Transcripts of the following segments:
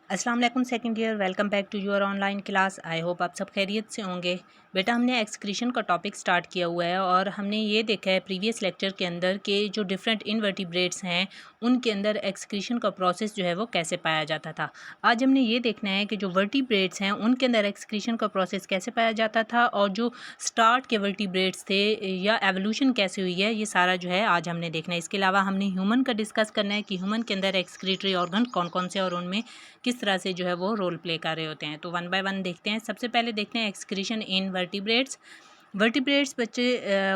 अस्सलाम वालेकुम second year, welcome back to your online class. I hope आप सब खैरियत से होंगे। बेटा, हमने एक्सक्रीशन का टॉपिक स्टार्ट किया हुआ है और हमने ये देखा है प्रीवियस लेक्चर के अंदर कि जो डिफरेंट इनवर्टिब्रेट्स हैं उनके अंदर एक्सक्रीशन का प्रोसेस जो है वो कैसे पाया जाता था। आज हमने ये देखना है कि जो वर्टिब्रेट्स हैं उनके अंदर एक्सक्रीशन का प्रोसेस कैसे पाया जाता था और जो स्टार्ट के वर्टिब्रेट्स थे या एवोल्यूशन कैसे हुई है, ये सारा जो है आज हमने देखना है। इसके अलावा हमने ह्यूमन का डिस्कस करना है कि ह्यूमन के अंदर एक्सक्रीटरी ऑर्गन कौन कौन से और उनमें किस तरह से जो है वो रोल प्ले कर रहे होते हैं। तो वन बाय वन देखते हैं। सबसे पहले देखते हैं एक्सक्रीशन इन वर्टिब्रेट्स। वर्टिब्रेट्स बच्चे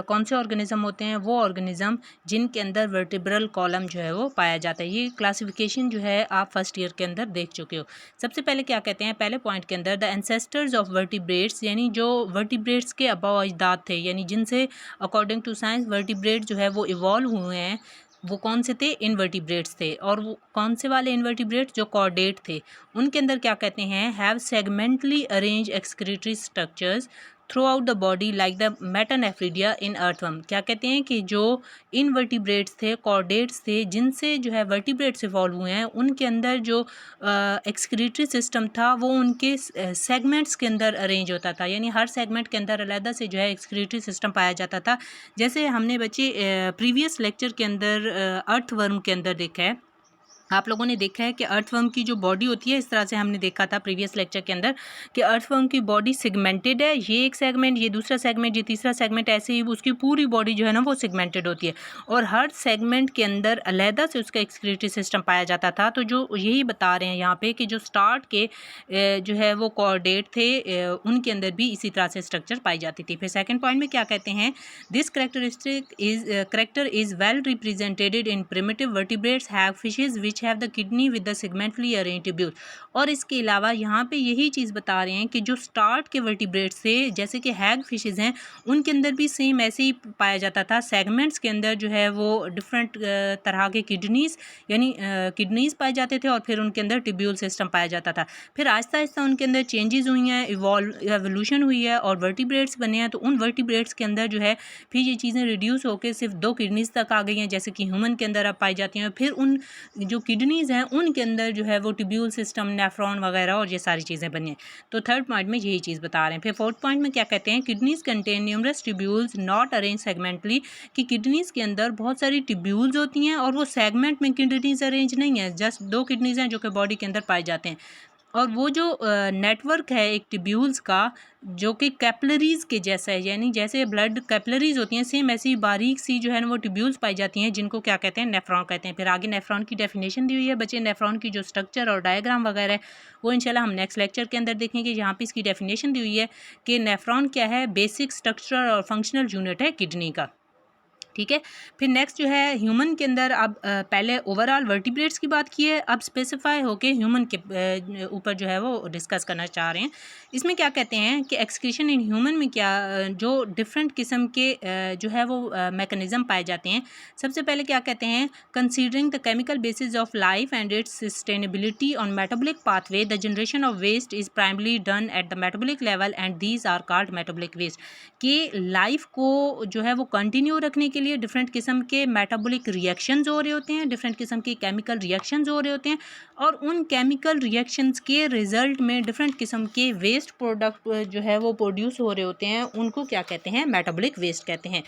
कौन से ऑर्गेनिज्म होते हैं? वो ऑर्गेनिज्म जिनके अंदर वर्टिब्रल कॉलम जो है वो पाया जाता है। ये क्लासिफिकेशन जो है आप फर्स्ट ईयर के अंदर देख चुके हो। सबसे पहले क्या कहते हैं, पहले पॉइंट के अंदर द एंसेस्टर्स ऑफ वर्टिब्रेट्स, यानी जो वर्टिब्रेट्स के अबव अजदाद थे, यानी जिनसे अकॉर्डिंग टू साइंस वर्टिब्रेट जो है वो इवॉल्व हुए हैं, वो कौन से थे? इनवर्टिब्रेट्स थे। और वो कौन से वाले इनवर्टिब्रेट्स? जो कॉर्डेट थे। उनके अंदर क्या कहते हैं, have segmentally arrange excretory structures throughout the body like the metanephridia in earthworm. क्या कहते हैं कि जो इनवर्टिब्रेट्स थे, कॉर्डेट्स थे, जिनसे जो है वर्टिब्रेट्स इवॉल्व हुए हैं, उनके अंदर जो एक्सक्रीटरी सिस्टम था वो उनके सेगमेंट्स के अंदर अरेंज होता था, यानी हर सेगमेंट के अंदर अलग से जो है एक्सक्रीटरी सिस्टम पाया जाता था। जैसे हमने बच्चे प्रीवियस लेक्चर के अंदर अर्थवर्म के अंदर देखा है, आप लोगों ने देखा है कि अर्थवर्म की जो बॉडी होती है, इस तरह से हमने देखा था प्रीवियस लेक्चर के अंदर कि अर्थवर्म की बॉडी सेगमेंटेड है। ये एक सेगमेंट, ये दूसरा सेगमेंट, ये तीसरा सेगमेंट, ऐसे ही उसकी पूरी बॉडी जो है ना वो सेगमेंटेड होती है और हर सेगमेंट के अंदर अलहदा से उसका एक्सक्रीटरी सिस्टम पाया जाता था। तो जो यही बता रहे हैं यहाँ पे कि जो स्टार्ट के जो है वो कॉर्डेट थे, उनके अंदर भी इसी तरह से स्ट्रक्चर पाई जाती थी। फिर सेकेंड पॉइंट में क्या कहते हैं, this character is well represented in primitive vertebrates have fishes which have the kidney with the segmentally arranged tubule. और इसके अलावा यहाँ पे यही चीज़ बता रहे हैं कि जो स्टार्ट के वर्टिब्रेट्स थे, जैसे कि हैग फिशेज हैं, उनके अंदर भी सेम ऐसे ही पाया जाता था। सेगमेंट्स के अंदर जो है वो डिफरेंट तरह के किडनीज, यानी किडनीज पाए जाते थे और फिर उनके अंदर ट्यूब्यूल सिस्टम पाया जाता था। फिर आहिस्ता आहिस्ता उनके अंदर चेंजेस हुई हैं, एवोल्यूशन हुई है और वर्टिब्रेट्स बने हैं। तो उन वर्टिब्रेट्स के अंदर जो है फिर ये चीज़ें रिड्यूस होकर सिर्फ 2 किडनीज तक आ गई हैं, जैसे कि ह्यूमन के अंदर अब पाई जाती हैं। फिर उन जो किडनीज हैं उनके अंदर जो है वो ट्यूब्यूल सिस्टम, नेफ्रॉन वगैरह और ये सारी चीज़ें बनी हैं। तो थर्ड पॉइंट में यही चीज़ बता रहे हैं। फिर फोर्थ पॉइंट में क्या कहते हैं, kidneys contain numerous tubules not arrange segmentally, कि किडनीज के अंदर बहुत सारी ट्यूब्यूल्स होती हैं और वो सेगमेंट में किडनीज अरेंज नहीं है, जस्ट 2 किडनीज हैं जो कि बॉडी के अंदर पाए जाते हैं। और वो जो नेटवर्क है एक ट्यूब्यूल्स का, जो कि कैपिलरीज़ के जैसा है, यानी जैसे ब्लड कैपिलरीज़ होती हैं, सेम ऐसी बारीक सी जो है ना वो ट्यूब्यूल्स पाई जाती हैं, जिनको क्या कहते हैं, नेफ्रॉन कहते हैं। फिर आगे नेफ्रॉन की डेफिनेशन दी हुई है बच्चे। नेफ्रॉन की जो स्ट्रक्चर और डायग्राम वगैरह है वो इंशाल्लाह हम नेक्स्ट लेक्चर के अंदर देखेंगे। यहाँ पे इसकी डेफिनेशन दी हुई है कि नेफ्रॉन क्या है, बेसिक स्ट्रक्चर और फंक्शनल यूनिट है किडनी का। ठीक है। फिर नेक्स्ट जो है ह्यूमन के अंदर, अब पहले ओवरऑल वर्टिब्रेट्स की बात की है, अब स्पेसिफाई होके ह्यूमन के ऊपर जो है वो डिस्कस करना चाह रहे हैं। इसमें क्या कहते हैं कि एक्सक्रीशन इन ह्यूमन में क्या जो डिफरेंट किस्म के जो है वो मैकेनिज्म पाए जाते हैं। सबसे पहले क्या कहते हैं, considering the chemical basis of life and its sustainability on metabolic pathway, the generation of waste is primarily done at the metabolic level and these are called metabolic waste. कि लाइफ को जो है वो कंटिन्यू रखने के लिए different किस्म के मेटाबॉलिक रिएक्शंस हो रहे होते हैं, डिफरेंट किस्म के केमिकल रिएक्शंस हो रहे होते हैं और उन केमिकल रिएक्शंस के रिजल्ट में डिफरेंट किस्म के वेस्ट प्रोडक्ट जो है वो प्रोड्यूस हो रहे होते हैं, उनको क्या कहते हैं, मेटाबॉलिक वेस्ट कहते हैं।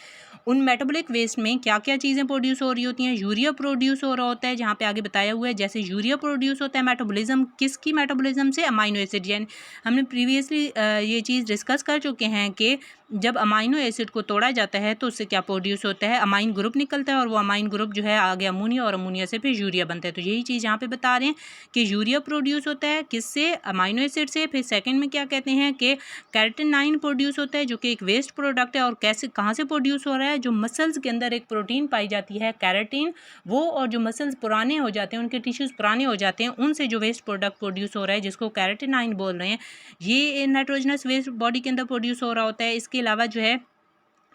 उन मेटाबॉलिक वेस्ट में क्या क्या चीज़ें प्रोड्यूस हो रही होती हैं, यूरिया प्रोड्यूस हो रहा होता है, जहाँ पे आगे बताया हुआ है। जैसे यूरिया प्रोड्यूस होता है मेटाबॉलिज्म किसकी, मेटाबॉलिज्म से, अमाइनो एसिड। यानी हमने प्रीवियसली ये चीज़ डिस्कस कर चुके हैं कि जब अमाइनो एसिड को तोड़ा जाता है तो उससे क्या प्रोड्यूस होता है, अमाइन ग्रुप निकलता है और वो अमाइन ग्रुप जो है आगे अमोनिया और अमोनिया से फिर यूरिया बनता है। तो यही चीज़ यहाँ पे बता रहे हैं कि यूरिया प्रोड्यूस होता है किससे, अमाइनो एसिड से। फिर सेकंड में क्या कहते हैं कि कैरेटिनाइन प्रोड्यूस होता है जो कि एक वेस्ट प्रोडक्ट है। और कैसे, कहाँ से प्रोड्यूस हो रहा है, जो मसल्स के अंदर एक प्रोटीन पाई जाती है कैरेटिन, वो, और जो मसल्स पुराने हो जाते हैं, उनके टिश्यूज़ पुराने हो जाते हैं, उनसे जो वेस्ट प्रोडक्ट प्रोड्यूस हो रहा है जिसको कैरेटिनाइन बोल रहे हैं, ये नाइट्रोजनस वेस्ट बॉडी के अंदर प्रोड्यूस हो रहा होता है। इसके अलावा जो है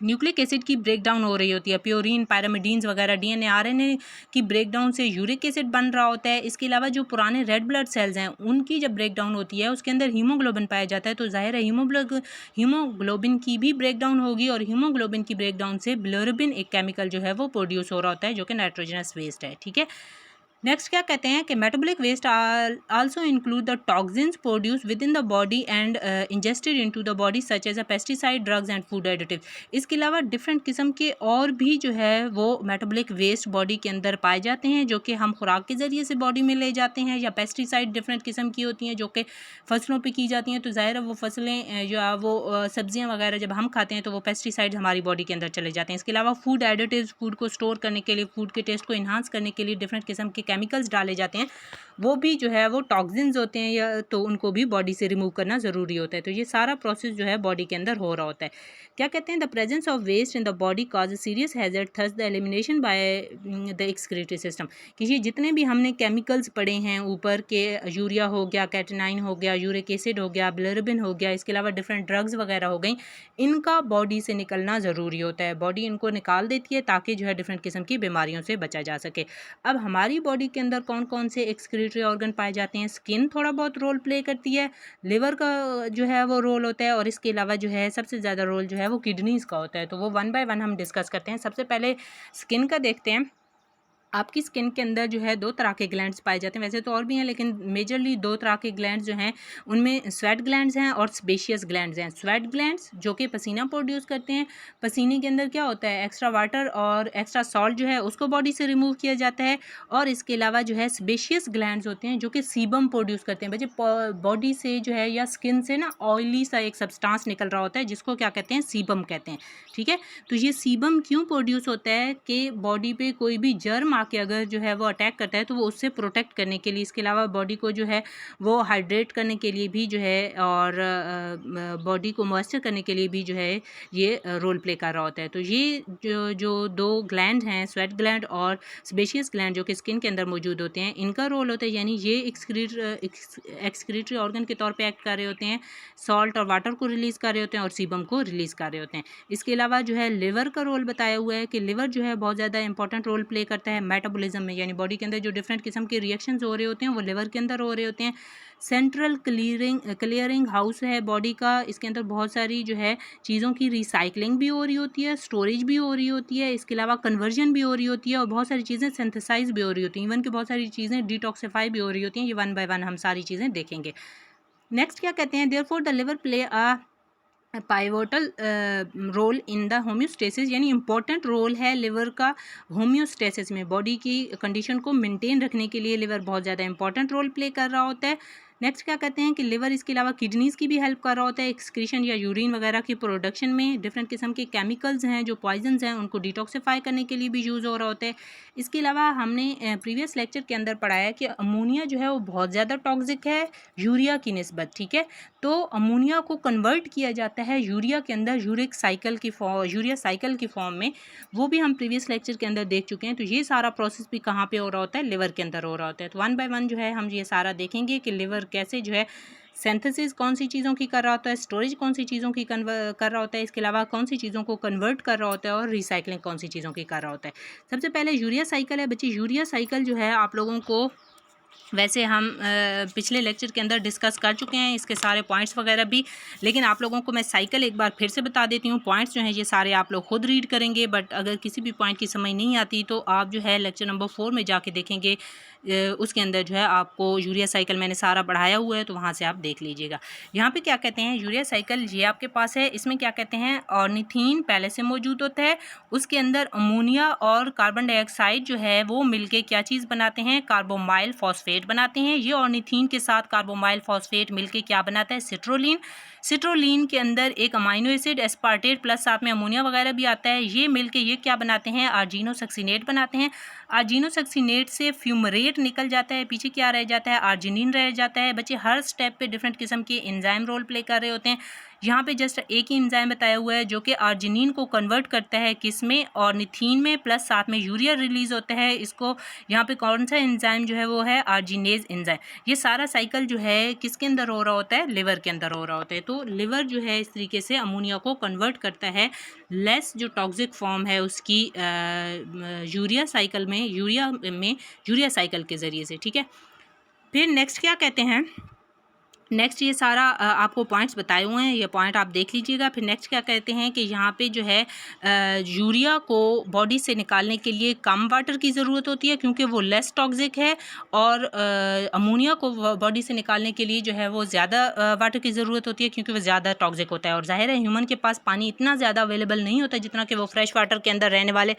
न्यूक्लिक एसिड की ब्रेकडाउन हो रही होती है, प्योरीन, पैरामिडीन्स वगैरह, डीएनए आरएनए की ब्रेकडाउन से यूरिक एसिड बन रहा होता है। इसके अलावा जो पुराने रेड ब्लड सेल्स हैं उनकी जब ब्रेकडाउन होती है उसके अंदर हीमोग्लोबिन पाया जाता है, तो जाहिर है हीमोग्लोबिन की भी ब्रेकडाउन होगी और हीमोग्लोबिन की ब्रेकडाउन से बिलिरुबिन एक केमिकल जो है वो प्रोड्यूस हो रहा होता है जो कि नाइट्रोजनस वेस्ट है। ठीक है। नेक्स्ट क्या कहते हैं कि metabolic waste also include the toxins produce within the body and ingested into the body such as a pesticide, drugs and food additive. इसके अलावा डिफरेंट किस्म के और भी जो है वो मेटाबॉलिक वेस्ट बॉडी के अंदर पाए जाते हैं, जो कि हम खुराक के ज़रिए से बॉडी में ले जाते हैं, या पेस्टिसाइड डिफरेंट किस्म की होती हैं जो कि फसलों पर की जाती हैं। तो ज़ाहिर है वो फसलें जो है वो सब्जियाँ वगैरह जब हम खाते हैं तो वो पेस्टिसाइड हमारी बॉडी के अंदर चले जाते हैं। इसके अलावा फूड एडिटिव्स, फूड को स्टोर करने के लिए, फूड के टेस्ट को इन्हांस करने के लिए डिफरेंट किस्म के केमिकल्स डाले जाते हैं, वो भी जो है वो टॉक्सिन्स होते हैं, या तो उनको भी बॉडी से रिमूव करना ज़रूरी होता है। तो ये सारा प्रोसेस जो है बॉडी के अंदर हो रहा होता है। क्या कहते हैं, the presence of waste in the body cause serious hazard, thus the elimination by the excretory system. कि ये जितने भी हमने केमिकल्स पढ़े हैं ऊपर के, यूरिया हो गया, कैटेनाइन हो गया, यूरिक एसिड हो गया, बिलिरुबिन हो गया, इसके अलावा डिफरेंट ड्रग्स वगैरह हो गई, इनका बॉडी से निकलना ज़रूरी होता है। बॉडी इनको निकाल देती है ताकि जो है डिफरेंट किस्म की बीमारियों से बचा जा सके। अब हमारी बॉडी के अंदर कौन कौन से एक्सक्रीटरी ऑर्गन पाए जाते हैं? स्किन थोड़ा बहुत रोल प्ले करती है, लिवर का जो है वो रोल होता है, और इसके अलावा जो है सबसे ज़्यादा रोल जो है वो किडनीज़ का होता है। तो वो वन बाय वन हम डिस्कस करते हैं। सबसे पहले स्किन का देखते हैं। आपकी स्किन के अंदर जो है 2 तरह के ग्लैंड्स पाए जाते हैं, वैसे तो और भी हैं लेकिन मेजरली 2 तरह के ग्लैंड्स जो हैं उनमें स्वेट ग्लैंड्स हैं और सेबेशियस ग्लैंड्स हैं। स्वेट ग्लैंड्स जो कि पसीना प्रोड्यूस करते हैं, पसीने के अंदर क्या होता है, एक्स्ट्रा वाटर और एक्स्ट्रा सॉल्ट जो है उसको बॉडी से रिमूव किया जाता है। और इसके अलावा जो है सेबेशियस ग्लैंड्स होते हैं जो कि सीबम प्रोड्यूस करते हैं। बच्चे बॉडी से जो है या स्किन से ना ऑयली सा एक सब्सटेंस निकल रहा होता है जिसको क्या कहते हैं, सीबम कहते हैं। ठीक है, तो ये सीबम क्यों प्रोड्यूस होता है कि बॉडी पे कोई भी जर्म आके अगर जो है वो अटैक करता है तो वो उससे प्रोटेक्ट करने के लिए, इसके अलावा बॉडी को जो है वो हाइड्रेट करने के लिए भी जो है, और बॉडी को मॉइस्चर करने के लिए भी जो है ये रोल प्ले कर रहा होता है। तो ये जो 2 ग्लैंड हैं, स्वेट ग्लैंड और सेबेशियस ग्लैंड, जो कि स्किन के अंदर मौजूद होते हैं, इनका रोल होता है, यानी ये एक्सक्रीटरी ऑर्गन के तौर पे एक्ट कर रहे होते हैं, सॉल्ट और वाटर को रिलीज़ कर रहे होते हैं और सीबम को रिलीज़ कर रहे होते हैं। इसके अलावा जो है लिवर का रोल बताया हुआ है कि लिवर जो है बहुत ज़्यादा इंपॉर्टेंट रोल प्ले करता है मेटाबॉलिज्म में, यानी बॉडी के अंदर जो डिफरेंट किस्म के रिएक्शंस हो रहे होते हैं वो लिवर के अंदर हो रहे होते हैं। सेंट्रल क्लियरिंग हाउस है बॉडी का, इसके अंदर बहुत सारी जो है चीज़ों की रिसाइकलिंग भी हो रही होती है, स्टोरेज भी हो रही होती है, इसके अलावा कन्वर्जन भी हो रही होती है, और बहुत सारी चीज़ें सिंथेसाइज भी हो रही होती हैं, इवन कि बहुत सारी चीज़ें डिटॉक्सिफाई भी हो रही होती हैं। ये वन बाय वन हम सारी चीज़ें देखेंगे। नेक्स्ट क्या कहते हैं, therefore the liver play a pivotal role in the homeostasis, यानी इंपॉर्टेंट रोल है लिवर का होम्योस्टेसिस में, बॉडी की कंडीशन को मेंटेन रखने के लिए लिवर बहुत ज़्यादा इंपॉर्टेंट रोल प्ले कर रहा होता है। नेक्स्ट क्या कहते हैं कि लिवर इसके अलावा किडनीज़ की भी हेल्प कर रहा होता है एक्सक्रीशन या यूरिन वगैरह की प्रोडक्शन में। डिफरेंट किस्म के केमिकल्स हैं जो पॉइजन्स हैं उनको डिटॉक्सिफाई करने के लिए भी यूज़ हो रहा होता है। इसके अलावा हमने प्रीवियस लेक्चर के अंदर पढ़ाया कि अमोनिया जो है वो बहुत ज़्यादा टॉक्सिक है यूरिया की निस्बत। ठीक है, तो अमोनिया को कन्वर्ट किया जाता है यूरिया के अंदर, यूरिया साइकिल की फॉर्म में, वो भी हम प्रीवियस लेक्चर के अंदर देख चुके हैं। तो ये सारा प्रोसेस भी कहाँ पे हो रहा होता है, लिवर के अंदर हो रहा होता है। तो वन बाय वन जो है हम ये सारा देखेंगे कि लिवर कैसे जो है सिंथेसिस कौन सी चीज़ों की कर रहा होता है, स्टोरेज कौन सी चीज़ों की कर रहा होता है, इसके अलावा कौन सी चीज़ों को कन्वर्ट कर रहा होता है, और रिसाइकलिंग कौन सी चीज़ों की कर रहा होता है। सबसे पहले यूरिया साइकिल है बच्चे। यूरिया साइकिल जो है आप लोगों को वैसे हम पिछले लेक्चर के अंदर डिस्कस कर चुके हैं इसके सारे पॉइंट्स वगैरह भी, लेकिन आप लोगों को मैं साइकिल एक बार फिर से बता देती हूँ। पॉइंट्स जो हैं ये सारे आप लोग खुद रीड करेंगे, बट अगर किसी भी पॉइंट की समझ नहीं आती तो आप जो है लेक्चर नंबर 4 में जाके देखेंगे, उसके अंदर जो है आपको यूरिया साइकिल मैंने सारा बढ़ाया हुआ है, तो वहाँ से आप देख लीजिएगा। यहाँ पे क्या कहते हैं, यूरिया साइकिल ये आपके पास है, इसमें क्या कहते हैं, ऑर्निथीन पहले से मौजूद होता है, उसके अंदर अमोनिया और कार्बन डाइऑक्साइड जो है वो मिलके क्या चीज़ बनाते हैं, कार्बोमाइल फॉस्फेट बनाते हैं। ये ऑर्निथीन के साथ कार्बोमाइल फॉस्फेट मिलके क्या बनाता है, सिट्रोलिन। सिट्रोलिन के अंदर एक अमाइनो एसिड एस्पार्टेट प्लस साथ में अमोनिया वगैरह भी आता है, ये मिलके ये क्या बनाते हैं, आर्जिनोसक्सिनेट बनाते हैं। आर्जिनोसक्सिनेट से फ्यूमरेट निकल जाता है, पीछे क्या रह जाता है, आर्जिनिन रह जाता है। बच्चे हर स्टेप पे डिफरेंट किस्म के एंजाइम रोल प्ले कर रहे होते हैं। यहाँ पे जस्ट एक ही एंजाइम बताया हुआ है जो कि आर्जिनिन को कन्वर्ट करता है किस में, ऑर्निथीन में, प्लस साथ में यूरिया रिलीज होता है। इसको यहाँ पे कौन सा एंजाइम जो है वो है आर्जिनेज एंजाइम। ये सारा साइकिल जो है किसके अंदर हो रहा होता है, लिवर के अंदर हो रहा होता है। तो लिवर जो है इस तरीके से अमोनिया को कन्वर्ट करता है, लेस जो टॉक्सिक फॉर्म है उसकी यूरिया साइकिल के ज़रिए से। ठीक है, फिर नेक्स्ट क्या कहते हैं, नेक्स्ट ये सारा आपको पॉइंट्स बताए हुए हैं, ये पॉइंट आप देख लीजिएगा। फिर नेक्स्ट क्या कहते हैं कि यहाँ पे जो है यूरिया को बॉडी से निकालने के लिए कम वाटर की ज़रूरत होती है क्योंकि वो लेस टॉक्सिक है, और अमोनिया को बॉडी से निकालने के लिए जो है वो ज़्यादा वाटर की ज़रूरत होती है क्योंकि वो ज़्यादा टॉक्सिक होता है। और ज़ाहिर है ह्यूमन के पास पानी इतना ज़्यादा अवेलेबल नहीं होता जितना कि वो फ्रेश वाटर के अंदर रहने वाले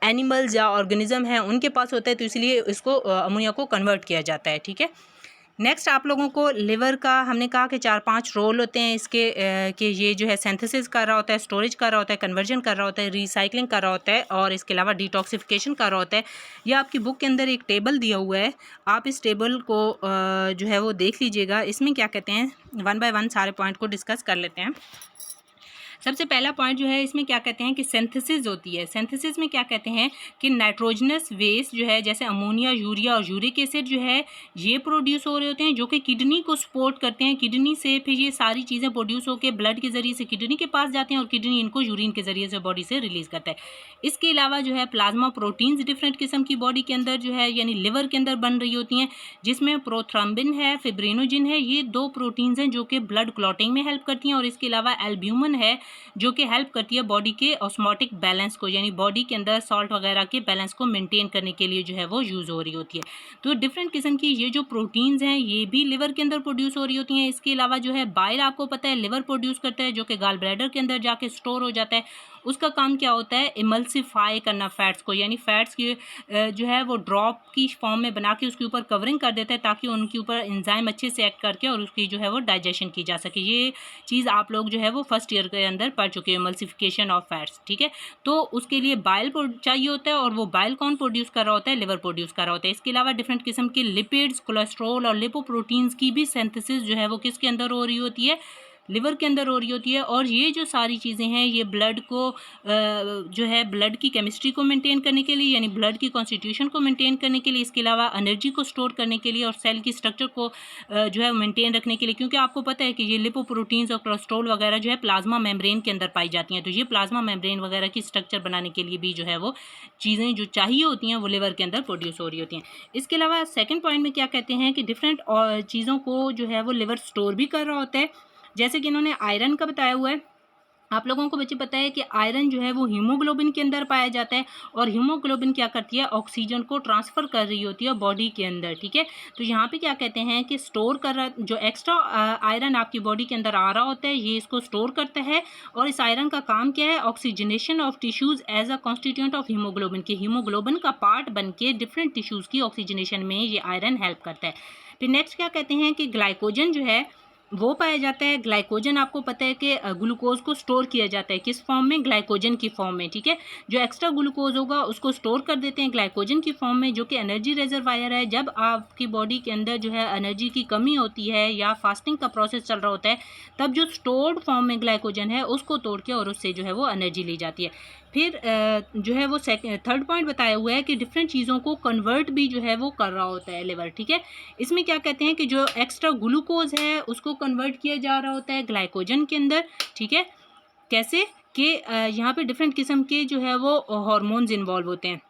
एनिमल्स या ऑर्गेनिज्म हैं उनके पास होता है, तो इसलिए इसको अमोनिया को कन्वर्ट किया जाता है। ठीक है, नेक्स्ट आप लोगों को लिवर का हमने कहा कि 4-5 रोल होते हैं इसके कि ये जो है सिंथेसिस कर रहा होता है, स्टोरेज कर रहा होता है, कन्वर्जन कर रहा होता है, रिसाइकलिंग कर रहा होता है, और इसके अलावा डिटॉक्सिफिकेशन कर रहा होता है। ये आपकी बुक के अंदर एक टेबल दिया हुआ है, आप इस टेबल को जो है वो देख लीजिएगा। इसमें क्या कहते हैं, 1 बाय 1 सारे पॉइंट को डिस्कस कर लेते हैं। सबसे पहला पॉइंट जो है इसमें क्या कहते हैं कि सिंथेसिस होती है। सिंथेसिस में क्या कहते हैं कि नाइट्रोजनस वेस्ट जो है जैसे अमोनिया, यूरिया और यूरिक एसिड जो है ये प्रोड्यूस हो रहे होते हैं जो कि किडनी को सपोर्ट करते हैं। किडनी से फिर ये सारी चीज़ें प्रोड्यूस होकर ब्लड के ज़रिए से किडनी के पास जाते हैं और किडनी इनको यूरिन के ज़रिए से बॉडी से रिलीज़ करता है। इसके अलावा जो है प्लाज्मा प्रोटीन्स डिफरेंट किस्म की बॉडी के अंदर जो है यानी लिवर के अंदर बन रही होती हैं, जिसमें प्रोथ्रम्बिन है, फिब्रिनोजिन है, ये 2 प्रोटीन्स हैं जो कि ब्लड क्लॉटिंग में हेल्प करती हैं। और इसके अलावा एल्ब्यूमिन है जो कि हेल्प करती है बॉडी के ऑस्मोटिक बैलेंस को, यानी बॉडी के अंदर सॉल्ट वगैरह के बैलेंस को मेंटेन करने के लिए जो है वो यूज़ हो रही होती है। तो डिफरेंट किस्म की ये जो प्रोटीन्स हैं ये भी लिवर के अंदर प्रोड्यूस हो रही होती हैं। इसके अलावा जो है बाइल आपको पता है लिवर प्रोड्यूस करता है जो कि गाल ब्लैडर के अंदर जाके स्टोर हो जाता है। उसका काम क्या होता है, इमल्सिफाई करना फैट्स को, यानी फैट्स की जो है वो ड्रॉप की फॉर्म में बना के उसके ऊपर कवरिंग कर देता है ताकि उनके ऊपर एंजाइम अच्छे से एक्ट करके और उसकी जो है वो डाइजेशन की जा सके। ये चीज़ आप लोग जो है वो फर्स्ट ईयर के अंदर पढ़ चुके हैं, इमल्सिफिकेशन ऑफ फैट्स। ठीक है, तो उसके लिए बाइल चाहिए होता है और वो बाइल कौन प्रोड्यूस कर रहा होता है, लिवर प्रोड्यूस कर रहा होता है। इसके अलावा डिफरेंट किस्म के लिपिड्स, कोलेस्ट्रॉल और लिपोप्रोटीन्स की भी सिंथेसिस जो है वो किसके अंदर हो रही होती है, लिवर के अंदर हो रही होती है। और ये जो सारी चीज़ें हैं ये ब्लड को जो है ब्लड की केमिस्ट्री को मेंटेन करने के लिए यानी ब्लड की कॉन्स्टिट्यूशन को मेंटेन करने के लिए, इसके अलावा एनर्जी को स्टोर करने के लिए और सेल की स्ट्रक्चर को जो है मेंटेन रखने के लिए, क्योंकि आपको पता है कि ये लिपोप्रोटीन्स और कोलेस्ट्रॉल वगैरह जो है प्लाज्मा मेम्ब्रेन के अंदर पाई जाती हैं। तो ये प्लाज्मा मेम्ब्रेन वगैरह की स्ट्रक्चर बनाने के लिए भी जो है वो चीज़ें जो चाहिए होती हैं वो लिवर के अंदर प्रोड्यूस हो रही होती हैं। इसके अलावा सेकेंड पॉइंट में क्या कहते हैं कि डिफरेंट चीज़ों को जो है वो लिवर स्टोर भी कर रहा होता है, जैसे कि इन्होंने आयरन का बताया हुआ है। आप लोगों को बच्चे पता है कि आयरन जो है वो हीमोग्लोबिन के अंदर पाया जाता है और हीमोग्लोबिन क्या करती है, ऑक्सीजन को ट्रांसफ़र कर रही होती है बॉडी के अंदर। ठीक है, तो यहाँ पे क्या कहते हैं कि स्टोर कर रहा, जो एक्स्ट्रा आयरन आपकी बॉडी के अंदर आ रहा होता है ये इसको स्टोर करता है। और इस आयरन का काम क्या है, oxygenation of tissues as a constituent of haemoglobin, के हीमोग्लोबिन का पार्ट बन के डिफरेंट टिश्यूज़ की ऑक्सीजनेशन में ये आयरन हेल्प करता है। फिर नेक्स्ट क्या कहते हैं कि ग्लाइकोजन जो है वो पाया जाता है। ग्लाइकोजन आपको पता है कि ग्लूकोज को स्टोर किया जाता है किस फॉर्म में, ग्लाइकोजन की फॉर्म में। ठीक है, जो एक्स्ट्रा ग्लूकोज होगा उसको स्टोर कर देते हैं ग्लाइकोजन की फॉर्म में, जो कि एनर्जी रिजर्वायर है। जब आपकी बॉडी के अंदर जो है एनर्जी की कमी होती है या फास्टिंग का प्रोसेस चल रहा होता है तब जो स्टोर्ड फॉर्म में ग्लाइकोजन है उसको तोड़ के और उससे जो है वो एनर्जी ली जाती है। फिर जो है वो थर्ड पॉइंट बताया हुआ है कि डिफरेंट चीज़ों को कन्वर्ट भी जो है वो कर रहा होता है लिवर। ठीक है, इसमें क्या कहते हैं कि जो एक्स्ट्रा ग्लूकोज है उसको कन्वर्ट किया जा रहा होता है ग्लाइकोजन के अंदर। ठीक है, कैसे कि यहाँ पे डिफरेंट किस्म के जो है वो हार्मोन्स इन्वॉल्व होते हैं।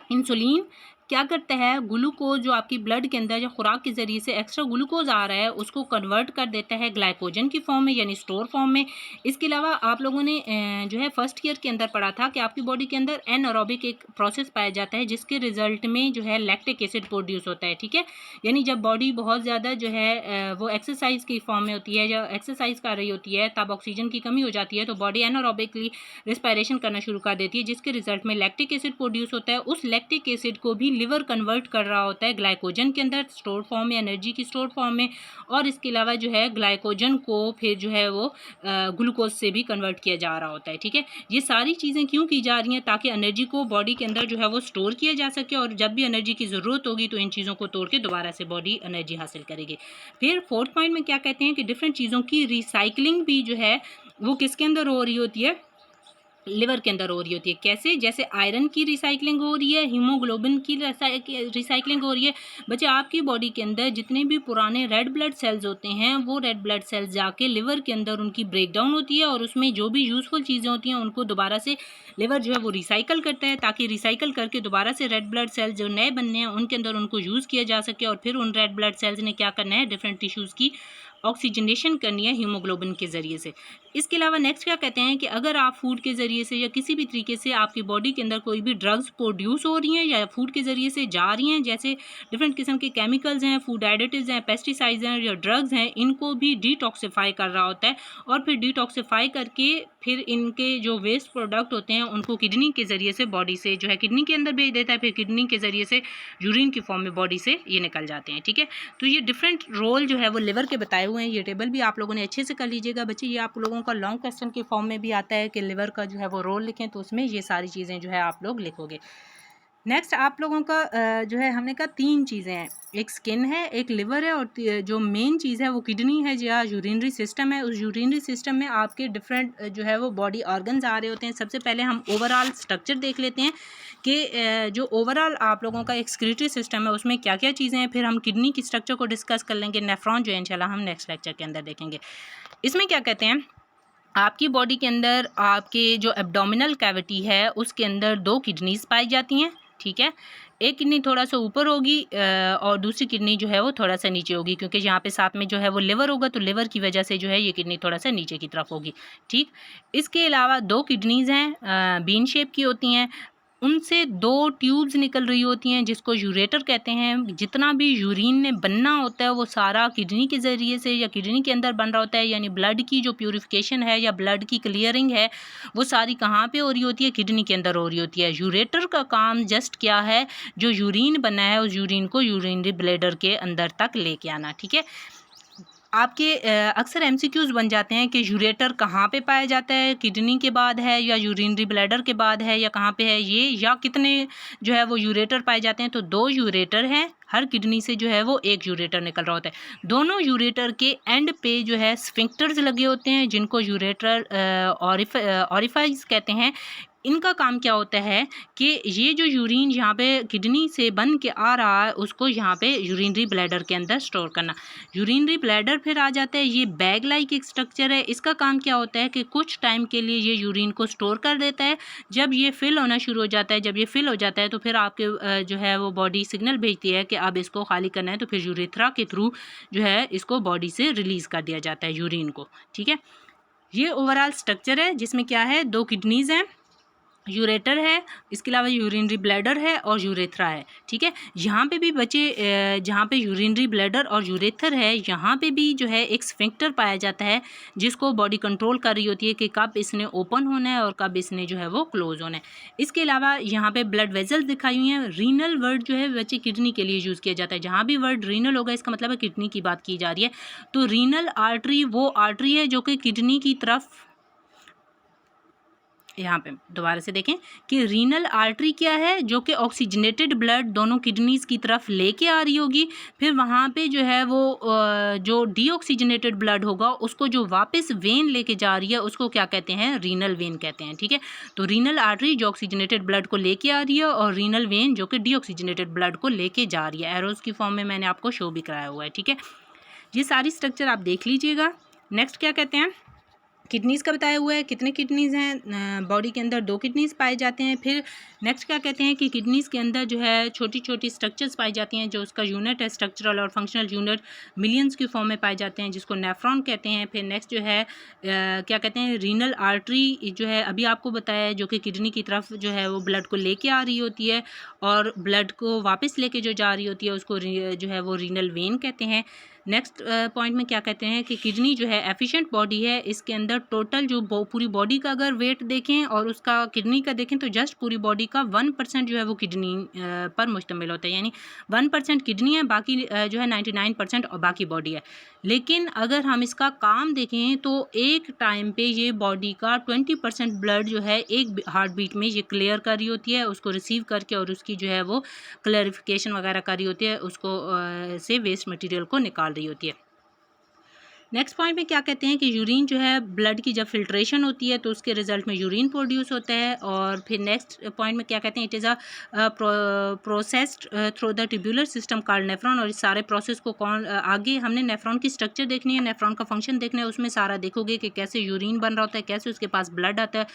इंसुलिन क्या करता है, ग्लूकोज जो आपकी ब्लड के अंदर जो खुराक के ज़रिए से एक्स्ट्रा ग्लूकोज आ रहा है उसको कन्वर्ट कर देता है ग्लाइकोजन की फॉर्म में यानी स्टोर फॉर्म में। इसके अलावा आप लोगों ने जो है फर्स्ट ईयर के अंदर पढ़ा था कि आपकी बॉडी के अंदर एनारोबिक एक प्रोसेस पाया जाता है जिसके रिजल्ट में जो है लैक्टिक एसिड प्रोड्यूस होता है। ठीक है, यानी जब बॉडी बहुत ज़्यादा जो है वो एक्सरसाइज की फॉर्म में होती है या एक्सरसाइज कर रही होती है तब ऑक्सीजन की कमी हो जाती है तो बॉडी एनारोबिकली रिस्पायरेशन करना शुरू कर देती है, जिसके रिजल्ट में लैक्टिक एसिड प्रोड्यूस होता है। उस लैक्टिक एसिड को भी लिवर कन्वर्ट कर रहा होता है ग्लाइकोजन के अंदर स्टोर फॉर्म में, एनर्जी की स्टोर फॉर्म में। और इसके अलावा जो है ग्लाइकोजन को फिर जो है वो ग्लूकोज से भी कन्वर्ट किया जा रहा होता है। ठीक है, ये सारी चीज़ें क्यों की जा रही हैं, ताकि एनर्जी को बॉडी के अंदर जो है वो स्टोर किया जा सके और जब भी एनर्जी की ज़रूरत होगी तो इन चीज़ों को तोड़ के दोबारा से बॉडी एनर्जी हासिल करेगी। फिर फोर्थ पॉइंट में क्या कहते हैं कि डिफरेंट चीज़ों की रिसाइकलिंग भी जो है वो किसके अंदर हो रही होती है, लिवर के अंदर हो रही होती है। कैसे, जैसे आयरन की रिसाइकलिंग हो रही है, हीमोग्लोबिन की रिसाइकलिंग हो रही है। बच्चे आपकी बॉडी के अंदर जितने भी पुराने रेड ब्लड सेल्स होते हैं वो रेड ब्लड सेल्स जाके लिवर के अंदर उनकी ब्रेक डाउन होती है और उसमें जो भी यूज़फुल चीज़ें होती हैं उनको दोबारा से लिवर जो है वो रिसाइकल करता है, ताकि रिसाइकल करके दोबारा से रेड ब्लड सेल्स जो नए बनने हैं उनके अंदर उनको यूज़ किया जा सके और फिर उन रेड ब्लड सेल्स ने क्या करना है, डिफरेंट टिश्यूज़ की ऑक्सीजनेशन करनी है हीमोग्लोबिन के ज़रिए से। इसके अलावा नेक्स्ट क्या कहते हैं कि अगर आप फूड के ज़रिए से या किसी भी तरीके से आपकी बॉडी के अंदर कोई भी ड्रग्स प्रोड्यूस हो रही हैं या फूड के ज़रिए से जा रही हैं, जैसे डिफरेंट किस्म के केमिकल्स हैं, फूड एडिटिव्स हैं, पेस्टिसाइड्स हैं या ड्रग्स हैं, इनको भी डिटॉक्सिफाई कर रहा होता है और फिर डिटॉक्सिफाई करके फिर इनके जो वेस्ट प्रोडक्ट होते हैं उनको किडनी के ज़रिए से बॉडी से जो है किडनी के अंदर भेज देता है, फिर किडनी के ज़रिए से यूरिन की फॉर्म में बॉडी से ये निकल जाते हैं। ठीक है, तो ये डिफरेंट रोल जो है वो लिवर के बताए हुए हैं। ये टेबल भी आप लोगों ने अच्छे से कर लीजिएगा बच्चे, ये आप लोगों का लॉन्ग क्वेश्चन के फॉर्म में भी आता है कि लिवर का जो है वो रोल लिखें, तो उसमें ये सारी चीज़ें जो है आप लोग लिखोगे। नेक्स्ट आप लोगों का जो है हमने कहा 3 चीज़ें हैं, एक स्किन है, एक लिवर है और जो मेन चीज़ है वो किडनी है या यूरिनरी सिस्टम है। उस यूरिनरी सिस्टम में आपके डिफरेंट जो है वो बॉडी ऑर्गन्स आ रहे होते हैं। सबसे पहले हम ओवरऑल स्ट्रक्चर देख लेते हैं कि जो ओवरऑल आप लोगों का एक्सक्रीटरी सिस्टम है उसमें क्या क्या चीज़ें हैं, फिर हम किडनी की स्ट्रक्चर को डिस्कस कर लेंगे, नेफ्रॉन जो है इंशाल्लाह हम नेक्स्ट लेक्चर के अंदर देखेंगे। इसमें क्या कहते हैं, आपकी बॉडी के अंदर आपके जो एब्डोमिनल कैविटी है उसके अंदर 2 किडनीज़ पाई जाती हैं। ठीक है, एक किडनी थोड़ा सा ऊपर होगी और दूसरी किडनी जो है वो थोड़ा सा नीचे होगी, क्योंकि यहाँ पे साथ में जो है वो लिवर होगा, तो लिवर की वजह से जो है ये किडनी थोड़ा सा नीचे की तरफ होगी। ठीक, इसके अलावा 2 किडनीज़ हैं, बीन शेप की होती हैं, उनसे 2 ट्यूब्स निकल रही होती हैं जिसको यूरेटर कहते हैं। जितना भी यूरिन ने बनना होता है वो सारा किडनी के ज़रिए से या किडनी के अंदर बन रहा होता है, यानी ब्लड की जो प्यूरिफिकेशन है या ब्लड की क्लियरिंग है वो सारी कहाँ पे हो रही होती है, किडनी के अंदर हो रही होती है। यूरेटर का काम जस्ट क्या है, जो यूरिन बना है उस यूरिन को यूरिनरी ब्लैडर के अंदर तक लेके आना। ठीक है, आपके अक्सर एमसीक्यूज़ बन जाते हैं कि यूरेटर कहाँ पे पाया जाता है, किडनी के बाद है या यूरिनरी ब्लैडर के बाद है या कहाँ पे है ये, या कितने जो है वो यूरेटर पाए जाते हैं। तो 2 यूरेटर हैं, हर किडनी से जो है वो 1 यूरेटर निकल रहा होता है। दोनों यूरेटर के एंड पे जो है स्फिंक्टर्स लगे होते हैं जिनको यूरेटर ऑरिफाइज कहते हैं। इनका काम क्या होता है कि ये जो यूरिन यहाँ पे किडनी से बन के आ रहा है उसको यहाँ पे यूरिनरी ब्लैडर के अंदर स्टोर करना। यूरिनरी ब्लैडर फिर आ जाता है, ये बैग लाइक एक स्ट्रक्चर है। इसका काम क्या होता है कि कुछ टाइम के लिए ये यूरिन को स्टोर कर देता है। जब ये फिल होना शुरू हो जाता है, जब ये फिल हो जाता है तो फिर आपके जो है वो बॉडी सिग्नल भेजती है कि अब इसको खाली करना है, तो फिर यूरेथ्रा के थ्रू जो है इसको बॉडी से रिलीज़ कर दिया जाता है यूरिन को। ठीक है, ये ओवरऑल स्ट्रक्चर है जिसमें क्या है, 2 किडनीज़ हैं, यूरेटर है, इसके अलावा यूरिनरी ब्लैडर है और यूरेथ्रा है। ठीक है, यहाँ पे भी बच्चे जहाँ पे यूरिनरी ब्लैडर और यूरेथर है यहाँ पे भी जो है एक स्फिंक्टर पाया जाता है जिसको बॉडी कंट्रोल कर रही होती है कि कब इसने ओपन होना है और कब इसने जो है वो क्लोज होना है। इसके अलावा यहाँ पे ब्लड वेजल्स दिखाई हुई हैं। रीनल वर्ड जो है बच्चे किडनी के लिए यूज़ किया जाता है। जहाँ भी वर्ड रीनल होगा इसका मतलब है किडनी की बात की जा रही है। तो रीनल आर्टरी वो आर्टरी है जो कि किडनी की तरफ, यहाँ पे दोबारा से देखें कि रीनल आर्टरी क्या है, जो कि ऑक्सीजनेटेड ब्लड दोनों किडनीज़ की तरफ लेके आ रही होगी। फिर वहाँ पे जो है वो जो डीऑक्सीजनेटेड ब्लड होगा उसको जो वापस वेन लेके जा रही है उसको क्या कहते हैं, रीनल वेन कहते हैं। ठीक है, तो रीनल आर्टरी जो ऑक्सीजनेटेड ब्लड को लेके आ रही है और रीनल वेन जो कि डीऑक्सीजनेटेड ब्लड को लेके जा रही है। एरोज़ की फॉर्म में मैंने आपको शो भी कराया हुआ है। ठीक है, ये सारी स्ट्रक्चर आप देख लीजिएगा। नेक्स्ट क्या कहते हैं, किडनीज़ का बताया हुआ है, कितने किडनीज़ हैं, बॉडी के अंदर 2 किडनीज़ पाए जाते हैं। फिर नेक्स्ट क्या कहते हैं कि किडनीज़ के अंदर जो है छोटी छोटी स्ट्रक्चर्स पाई जाती हैं, जो उसका यूनिट है स्ट्रक्चरल और फंक्शनल यूनिट मिलियंस की फॉर्म में पाए जाते हैं जिसको नेफ्रॉन कहते हैं। फिर नेक्स्ट जो है क्या कहते हैं, रीनल आर्टरी जो है अभी आपको बताया है, जो कि किडनी की तरफ जो है वो ब्लड को लेके आ रही होती है और ब्लड को वापस लेके जो जा रही होती है उसको जो है वो रीनल वेन कहते हैं। नेक्स्ट पॉइंट में क्या कहते हैं कि किडनी जो है एफिशिएंट बॉडी है, इसके अंदर टोटल जो पूरी बॉडी का अगर वेट देखें और उसका किडनी का देखें तो जस्ट पूरी बॉडी का 1% जो है वो किडनी पर मुश्तमिल होता है, यानी 1% किडनी है, बाकी जो है 99% और बाकी बॉडी है। लेकिन अगर हम इसका काम देखें तो एक टाइम पे ये बॉडी का 20% ब्लड जो है एक हार्ट बीट में ये क्लियर कर रही होती है, उसको रिसीव करके और उसकी जो है वो क्लैरिफिकेशन वगैरह कर रही होती है, उसको से वेस्ट मटेरियल को निकाल रही होती है। नेक्स्ट पॉइंट में क्या कहते हैं कि यूरिन जो है ब्लड की जब फिल्ट्रेशन होती है तो उसके रिजल्ट में यूरिन प्रोड्यूस होता है। और फिर नेक्स्ट पॉइंट में क्या कहते हैं, it is a processed through the tubular system called nephron. और इस सारे प्रोसेस को आगे हमने नेफ्रॉन की स्ट्रक्चर देखनी है, नेफ्रॉन का फंक्शन देखना है, उसमें सारा देखोगे कि कैसे यूरिन बन रहा होता है, कैसे उसके पास ब्लड आता है,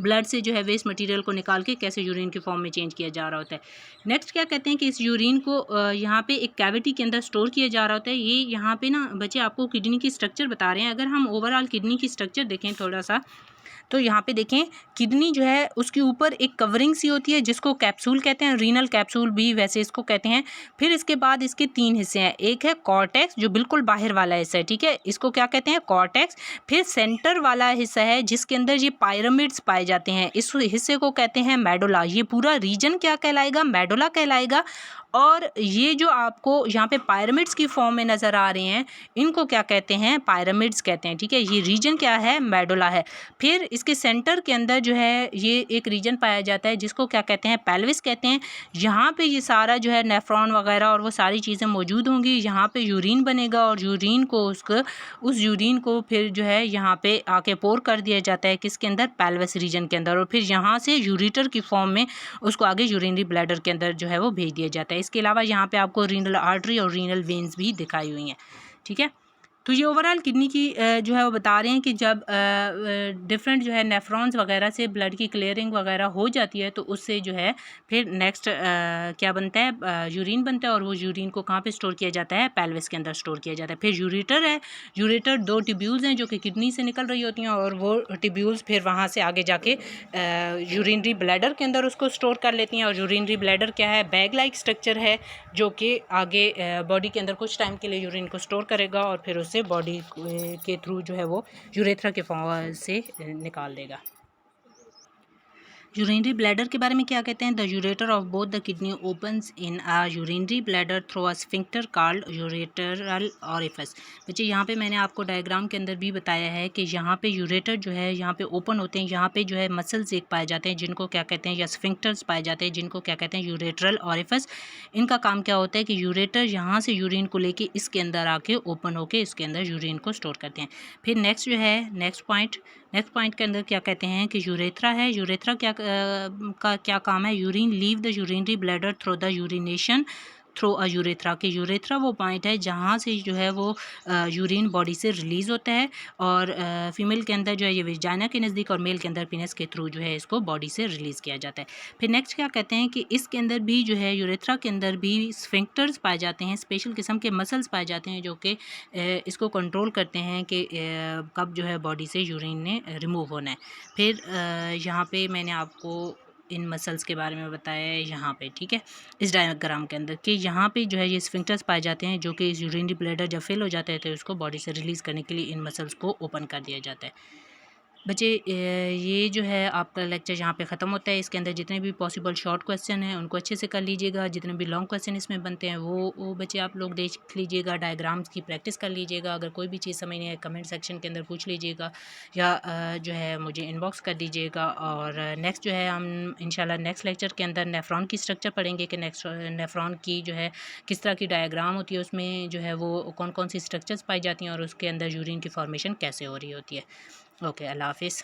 ब्लड से जो है वेस्ट मटेरियल को निकाल के कैसे यूरिन की फॉर्म में चेंज किया जा रहा होता है। नेक्स्ट क्या कहते हैं कि इस यूरिन को यहाँ पे एक कैविटी के अंदर स्टोर किया जा रहा होता है। ये यहाँ पे ना बच्चे आपको किडनी की स्ट्रक्चर बता रहे हैं। अगर हम ओवरऑल किडनी की स्ट्रक्चर देखें थोड़ा सा, तो यहाँ पे देखें किडनी जो है उसके ऊपर एक कवरिंग सी होती है जिसको कैप्सूल कहते हैं, रीनल कैप्सूल भी वैसे इसको कहते हैं। फिर इसके बाद इसके 3 हिस्से हैं, एक है कॉर्टेक्स जो बिल्कुल बाहर वाला हिस्सा है, ठीक है, इसको क्या कहते हैं, कॉर्टेक्स। फिर सेंटर वाला हिस्सा है जिसके अंदर ये पायरामिड्स पाए जाते हैं, इस हिस्से को कहते हैं मेडुला। ये पूरा रीजन क्या कहलाएगा, मेडुला कहलाएगा। और ये जो आपको यहाँ पे पायरामिड्स की फॉर्म में नज़र आ रहे हैं, इनको क्या कहते हैं, पायरामिड्स कहते हैं, ठीक है। ये रीजन क्या है, मेडुला है। फिर इसके सेंटर के अंदर जो है ये एक रीजन पाया जाता है जिसको क्या कहते हैं, पेल्विस कहते हैं। यहाँ पे ये सारा जो है नेफ्रॉन वगैरह और वो सारी चीज़ें मौजूद होंगी। यहाँ पे यूरिन बनेगा और यूरिन को उस यूरिन को फिर जो है यहाँ पे आके पोर कर दिया जाता है किसके अंदर, पेल्विस रीजन के अंदर। और फिर यहाँ से यूरेटर की फॉर्म में उसको आगे यूरिनरी ब्लैडर के अंदर जो है वो भेज दिया जाता है। इसके अलावा यहाँ पे आपको रीनल आर्टरी और रीनल वेन्स भी दिखाई हुई हैं, ठीक है। तो ये ओवरऑल किडनी की जो है वो बता रहे हैं कि जब डिफरेंट जो है नेफ्रॉन्स वगैरह से ब्लड की क्लियरिंग वगैरह हो जाती है तो उससे जो है फिर नेक्स्ट क्या बनता है, यूरिन बनता है। और वो यूरिन को कहाँ पे स्टोर किया जाता है, पेल्विस के अंदर स्टोर किया जाता है। फिर यूरेटर है, यूरेटर 2 ट्यूब्यूल्स हैं जो कि किडनी से निकल रही होती हैं और वो ट्यूब्यूल्स फिर वहाँ से आगे जाके यूरिनरी ब्लैडर के अंदर उसको स्टोर कर लेती हैं। और यूरिनरी ब्लैडर क्या है, बैग लाइक स्ट्रक्चर है जो कि आगे बॉडी के अंदर कुछ टाइम के लिए यूरिन को स्टोर करेगा और फिर उससे बॉडी के थ्रू जो है वो यूरेथ्रा के फॉर्म से निकाल देगा। यूरिनरी ब्लैडर के बारे में क्या कहते हैं, the ureter of both the kidney opens in a urinary bladder through a sphincter called ureteral orifice. बच्चे यहाँ पे मैंने आपको डायग्राम के अंदर भी बताया है कि यहाँ पे यूरेटर जो है यहाँ पे ओपन होते हैं, यहाँ पे जो है मसल्स एक पाए जाते हैं जिनको क्या कहते हैं, या स्फिंक्टर्स पाए जाते हैं जिनको क्या कहते हैं, यूरेटरल ऑरिफिस। इनका काम क्या होता है कि यूरेटर यहाँ से यूरिन को लेके इसके अंदर आके ओपन होके इसके अंदर यूरिन को स्टोर करते हैं। फिर नेक्स्ट जो है नेक्स्ट पॉइंट के अंदर क्या कहते हैं कि यूरेथ्रा है। यूरेथ्रा का क्या काम है, urine leave the urinary bladder through the urination through a urethra. के यूरेथ्रा वो पॉइंट है जहाँ से जो है वो यूरिन बॉडी से रिलीज़ होता है। और फीमेल के अंदर जो है ये वेजाइना के नज़दीक और मेल के अंदर पेनिस के थ्रू जो है इसको बॉडी से रिलीज़ किया जाता है। फिर नेक्स्ट क्या कहते हैं कि इसके अंदर भी जो है यूरेथ्रा के अंदर भी स्फिंक्टर्स पाए जाते हैं, स्पेशल किस्म के मसल्स पाए जाते हैं जो कि इसको कंट्रोल करते हैं कि कब जो है बॉडी से यूरिन ने रिमूव होना है। फिर यहाँ पे मैंने आपको इन मसल्स के बारे में बताया है यहाँ पे, ठीक है, इस डायग्राम के अंदर कि यहाँ पे जो है ये स्फिंक्टर्स पाए जाते हैं जो कि इस यूरिनरी ब्लैडर जब फिल हो जाता है तो उसको बॉडी से रिलीज़ करने के लिए इन मसल्स को ओपन कर दिया जाता है। बच्चे ये जो है आपका लेक्चर यहाँ पे ख़त्म होता है। इसके अंदर जितने भी पॉसिबल शॉर्ट क्वेश्चन हैं उनको अच्छे से कर लीजिएगा, जितने भी लॉन्ग क्वेश्चन इसमें बनते हैं वो बच्चे आप लोग देख लीजिएगा, डायग्राम्स की प्रैक्टिस कर लीजिएगा। अगर कोई भी चीज़ समझ नहीं है कमेंट सेक्शन के अंदर पूछ लीजिएगा या जो है मुझे इनबॉक्स कर दीजिएगा। और नेक्स्ट जो है हम इंशाल्लाह नेक्स्ट लेक्चर के अंदर नेफ्रॉन की स्ट्रक्चर पढ़ेंगे कि नेक्स्ट नेफ्रॉन की जो है किस तरह की डायग्राम होती है, उसमें जो है वो कौन कौन सी स्ट्रक्चर्स पाई जाती हैं और उसके अंदर यूरिन की फॉर्मेशन कैसे हो रही होती है। ओके, अल्लाह हाफिज़।